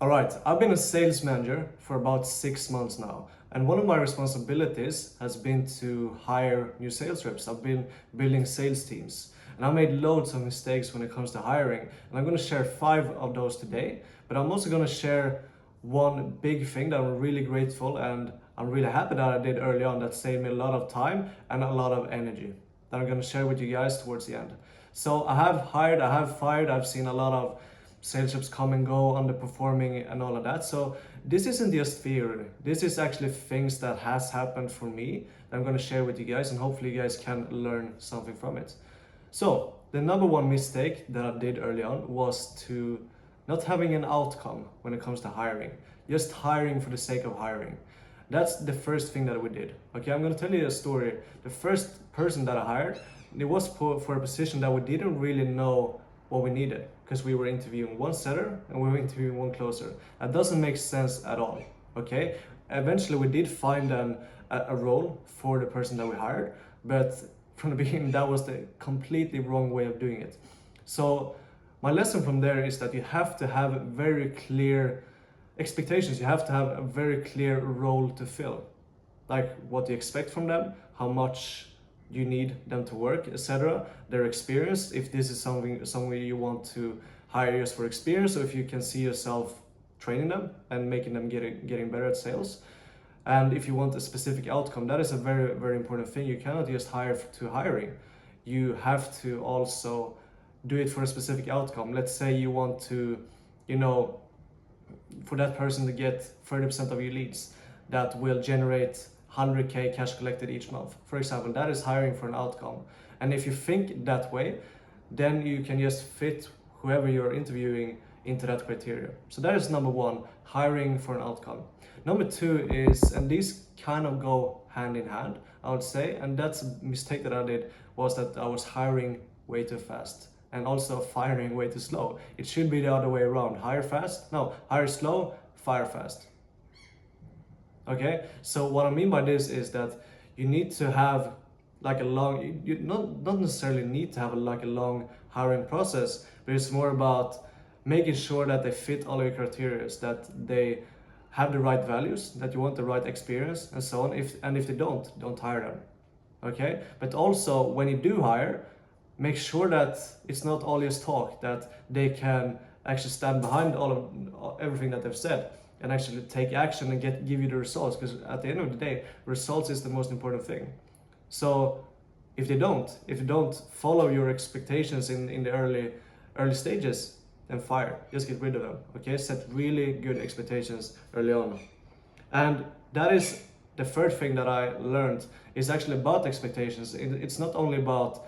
All right, I've been a sales manager for about 6 months now, and one of my responsibilities has been to hire new sales reps. I've been building sales teams, and I made loads of mistakes when it comes to hiring, and I'm going to share 5 of those today. But I'm also going to share one big thing that I'm really grateful and I'm really happy that I did early on that saved me a lot of time and a lot of energy that I'm going to share with you guys towards the end. So I have hired, I have fired, I've seen a lot of sales reps come and go, underperforming and all of that. So this isn't just theory. This is actually things that has happened for me that I'm going to share with you guys, and hopefully you guys can learn something from it. So the number one mistake that I did early on was to not having an outcome when it comes to hiring, just hiring for the sake of hiring. That's the first thing that we did. Okay, I'm going to tell you a story. The first person that I hired, it was for a position that we didn't really know what we needed, because we were interviewing one setter and we were interviewing one closer. That doesn't make sense at all. Okay, eventually we did find a role for the person that we hired, but from the beginning that was the completely wrong way of doing it. So my lesson from there is that you have to have very clear expectations. You have to have a very clear role to fill, like what you expect from them, how much you need them to work, etc. Their experience, if this is somewhere you want to hire just for experience, or if you can see yourself training them and making them getting better at sales. And if you want a specific outcome, that is a very, very important thing. You cannot just hire to hiring. You have to also do it for a specific outcome. Let's say you want to, for that person to get 30% of your leads that will generate 100K cash collected each month. For example, that is hiring for an outcome. And if you think that way, then you can just fit whoever you're interviewing into that criteria. So that is number one, hiring for an outcome. Number two is, and these kind of go hand in hand, I would say, and that's a mistake that I did, was that I was hiring way too fast and also firing way too slow. It should be the other way around. Hire slow, fire fast. Okay, so what I mean by this is that you need to have like a long, you not necessarily need to have like a long hiring process, but it's more about making sure that they fit all your criteria, that they have the right values, that you want the right experience and so on. If they don't hire them. Okay, but also when you do hire, make sure that it's not all just talk, that they can actually stand behind everything that they've said and actually take action and give you the results, because at the end of the day, results is the most important thing. So if you don't follow your expectations in the early stages, then fire, just get rid of them. Okay, set really good expectations early on. And that is the third thing that I learned, is actually about expectations. It's not only about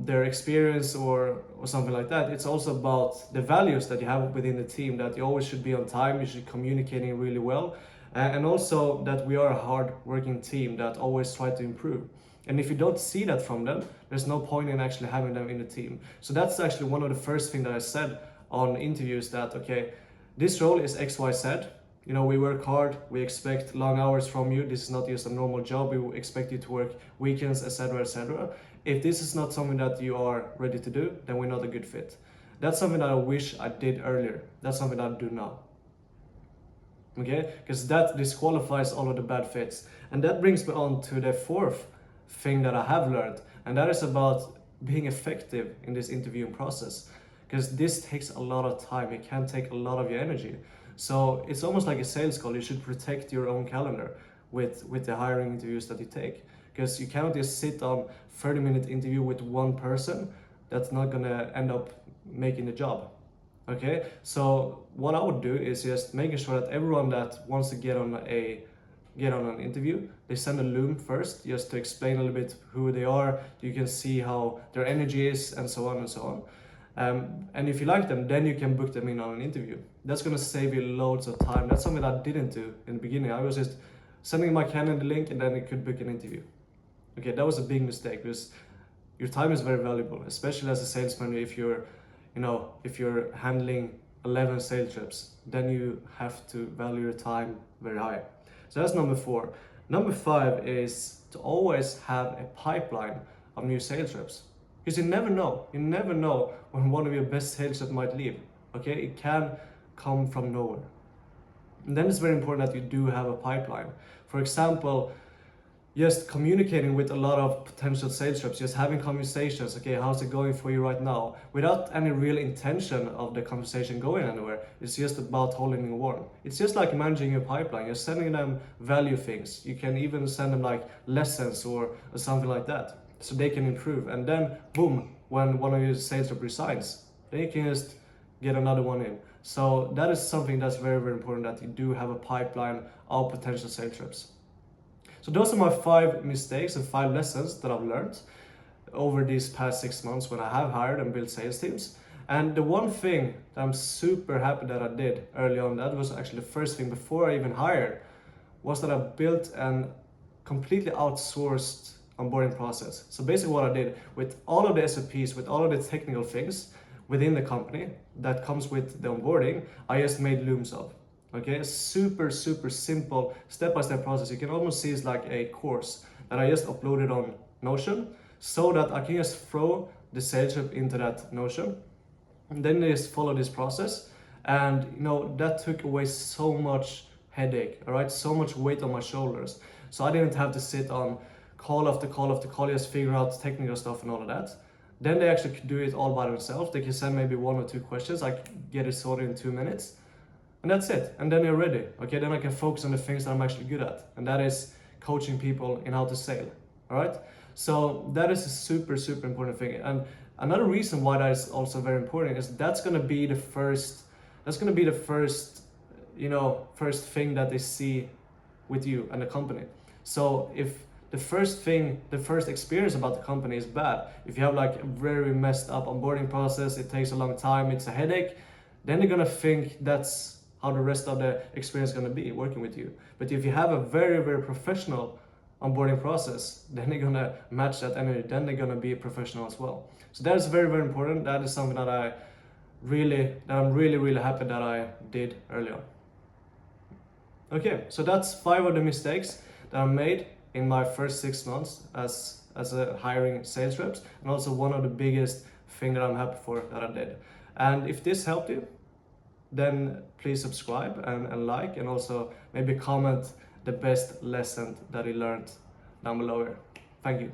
their experience or something like that. It's also about the values that you have within the team, that you always should be on time, you should communicating really well, and also that we are a hard working team that always try to improve. And if you don't see that from them, there's no point in actually having them in the team. So that's actually one of the first things that I said on interviews, that okay, this role is XYZ. We work hard, we expect long hours from you. This is not just a normal job. We expect you to work weekends, etc., etc. If this is not something that you are ready to do, then we're not a good fit. That's something that I wish I did earlier. That's something that I do now. Okay? Because that disqualifies all of the bad fits. And that brings me on to the fourth thing that I have learned, and that is about being effective in this interviewing process. Because this takes a lot of time. It can take a lot of your energy. So it's almost like a sales call. You should protect your own calendar with the hiring interviews that you take, because you cannot just sit on 30-minute interview with one person that's not gonna end up making the job. Okay, so what I would do is just making sure that everyone that wants to get on an interview, they send a Loom first, just to explain a little bit who they are. You can see how their energy is and so on and so on. And if you like them, then you can book them in on an interview. That's gonna save you loads of time. That's something I didn't do in the beginning. I was just sending my calendar link and then it could book an interview. Okay, that was a big mistake, because your time is very valuable, especially as a salesman. If you're handling 11 sales trips, then you have to value your time very high. So that's number 4. Number 5 is to always have a pipeline of new sales reps, because you never know when one of your best sales reps might leave. Okay, it can come from nowhere. And then it's very important that you do have a pipeline. For example, just communicating with a lot of potential sales reps, just having conversations. Okay, how's it going for you right now? Without any real intention of the conversation going anywhere. It's just about holding it warm. It's just like managing your pipeline. You're sending them value things. You can even send them like lessons or something like that, so they can improve. And then boom, when one of your sales rep resigns, then you can just get another one in. So that is something that's very, very important, that you do have a pipeline of potential sales reps. So those are my 5 mistakes and 5 lessons that I've learned over these past 6 months when I have hired and built sales teams. And the one thing that I'm super happy that I did early on, that was actually the first thing before I even hired, was that I built an completely outsourced onboarding process. So basically what I did with all of the SOPs, with all of the technical things within the company that comes with the onboarding, I just made looms of. Okay, super simple step-by-step process. You can almost see it's like a course that I just uploaded on Notion, so that I can just throw the sales rep into that Notion, and then they just follow this process. And that took away so much headache, all right, so much weight on my shoulders. So I didn't have to sit on call after call after call, just figure out technical stuff and all of that. Then they actually could do it all by themselves. They can send maybe 1 or 2 questions. I get it sorted in 2 minutes. And that's it. And then you're ready. Okay, then I can focus on the things that I'm actually good at. And that is coaching people in how to sell. All right? So that is a super important thing. And another reason why that is also very important is that's going to be the first, first thing that they see with you and the company. So if the first experience about the company is bad, if you have like a very messed up onboarding process, it takes a long time, it's a headache, then they're going to think that's how the rest of the experience is going to be working with you. But if you have a very professional onboarding process, then they're going to match that energy, then they're going to be a professional as well. So that is very important. That is something that I'm really happy that I did early on. Okay, so that's 5 of the mistakes that I made in my first 6 months as a hiring sales reps, and also one of the biggest thing that I'm happy for that I did. And if this helped you, then please subscribe and like, and also maybe comment the best lesson that you learned down below here. Thank you.